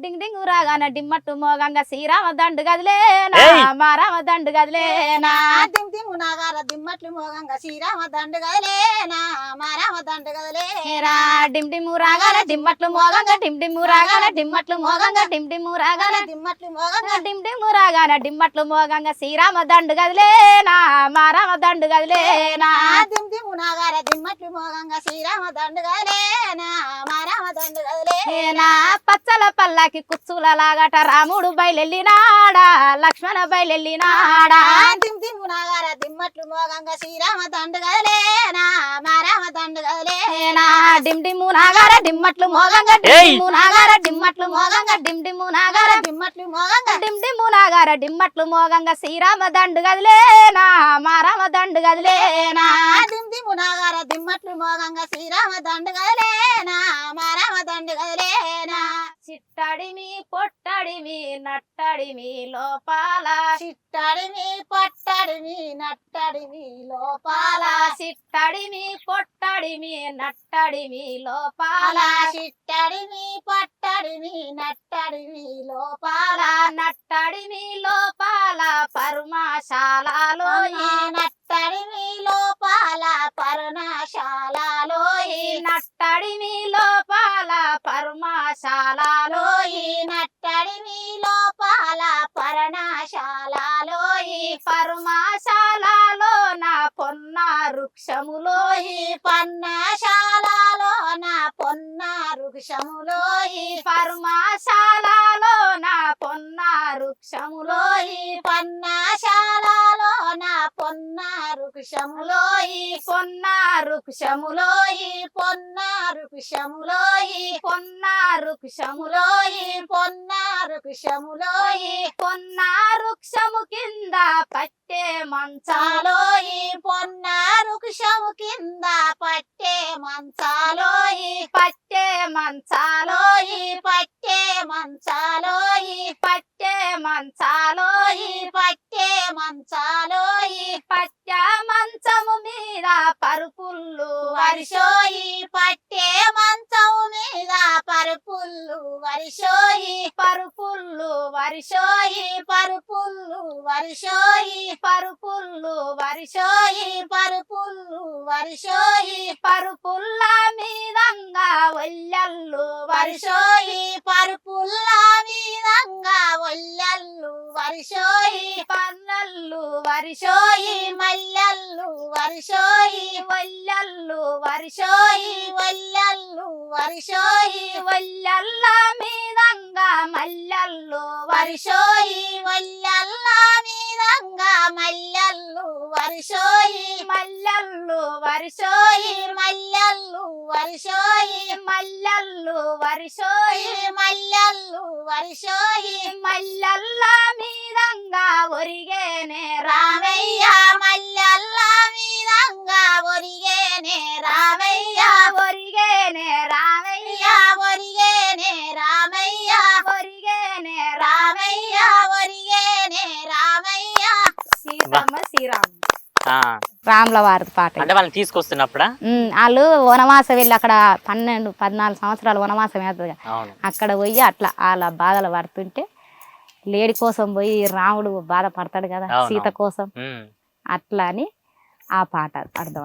డింగ్ డింగ్ రాగాన డిమ్మట్టు మోగంగా శ్రీరామ దండు గదిలేనా మా రామ దండు గదిలేనా దిమ్ దిమ్ నాగార దిమ్మట్లు మోగంగా శ్రీరామ దండు గదిలేనా మా రామ దండు గదిలేనా డిమ్ డిమ్ రాగాన డిమ్మట్లు మోగంగా డిమ్ డిమ్ రాగాన డిమ్మట్లు మోగంగా డిమ్ డిమ్ రాగాన దిమ్మట్లు మోగంగా డిమ్ డిమ్ రాగాన డిమ్మట్లు మోగంగా శ్రీరామ దండు గదిలేనా మా రామ దండు గదిలేనా దిమ్ దిమ్ నాగార దిమ్మట్లు మోగంగా శ్రీరామ దండు గదిలేనా మా రామ దండు గదిలేనా పచ్చల పల్లాకి కుచ్చుల లాగట రాముడు బయలెళ్ళినాడా లక్ష్మణ బయలెళ్ళినాడా దిమ్ దిమ్ నాగార దిమ్మట్లు మోగంగా శ్రీరామ దండు గదిలేనా మా రామ దండు గదిలేనా డిమ్ డిమ్ నాగార డిమ్మట్లు మోగంగా డిమ్ నాగార డిమ్మట్లు మోగంగా డిమ్ డిమ్ నాగార దిమ్మట్లు మోగంగా డిమ్ డిమ్ నాగార డిమ్మట్లు మోగంగా శ్రీరామ దండు గదిలేనా మా రామ దండు గదిలేనా దిమ్ దిమ్ నాగార దిమ్మట్లు మోగంగా శ్రీరామ దండు గదిలేనా మా రామ దండు గదిలేనా చిట్టడిమి పొట్టడిమి నట్టడిమి లోపాల చిట్టడిమి పట్టడిమి నట్టడిమి లోపాల చిట్టడిమి పొట్టడిమి నట్టడిమి లోపాల చిట్టడిమి పట్టడిమి నట్టడిమి లోపాల నట్టడిమి లోపాల పరమశాలలో నట్టడిమి లోపాల పర్ణశాలలో నట్టడిమి లోపాల పరమశాలలో నట్టడిమి లోపాల పర్ణశాలలో పరమశాలలో నా పొన్న వృక్షములో పర్ణశాలలో నా పొన్న వృక్షములో పరమశాలలో నా పొన్న వృక్షములో పర్ణశాలలో నా పొన్న వృక్షములో పొన్న వృక్షములో పొన్న వృక్షములో పొన్న వృక్షములో పొన్న వృక్షములో పొన్న వృక్షము కింద పట్టే మంచాలో పొన్న వృక్షము కింద పట్టే మంచాలో పట్టే మంచాలో పట్టే మంచాలో పట్టే మంచాలో పట్టే మంచాలో పట్టే మంచము మీద పరుపుల్లు వర్షోయి పట్టే మంచము మీద పరుపుల్లు వర్షోయి పరుపుల్లు వర్షోయి పరుపుల్లు వర్షోయి పరుపుల్లు వర్షోయి పరుపుల్లు వర్షోయి పరుపుల్ల మీదంగా ఒల్లెల్లు వర్షోయి పరుపుల్ల మీదంగా ఒల్లెల్లు వర్షోయి పన్నెల్లు వర్షోయి మల్లెల్లు వర్షోయి ఒల్లెల్లు వర్షోయి వల్లెల్లు వర్షోయి ఒల్లెల్ల మీదంగా మల్లెల్లు వర్షోయి వల్లెల్ల మీదంగా మల్లెల్లు వర్షోయి మల్లెల్లు వర్షోయి మల్లెల్లు వర్షోయి మల్లెల్లు వర్షోయి మల్లెల్లు వర్షోయి మల్లెల్ల మీదంగా ఒరిగేనే రామయ్య మల్లెల్ల మీదంగా ఒరిగేనే రామయ్య ఒరిగేనే రామయ్య ఒరిగేనే రామయ్య ఒరిగేనే రామయ్య ఒరిగేనే రామయ్య సీతమ్మ శ్రీరామ్ ఆ, రాముల వారి పాట అంటే వాళ్ళని తీసుకొస్తున్నప్పుడా? వాళ్ళు వనవాసం వెళ్ళి అక్కడ 12-14 సంవత్సరాలు వనవాసం వేస్తుంది అవును. అక్కడ పోయి అట్లా వాళ్ళ బాధలు పడుతుంటే లేడి కోసం పోయి రాముడు బాధపడతాడు కదా అవును. సీత కోసం ఉమ్. అట్లా అని ఆ పాట అర్థం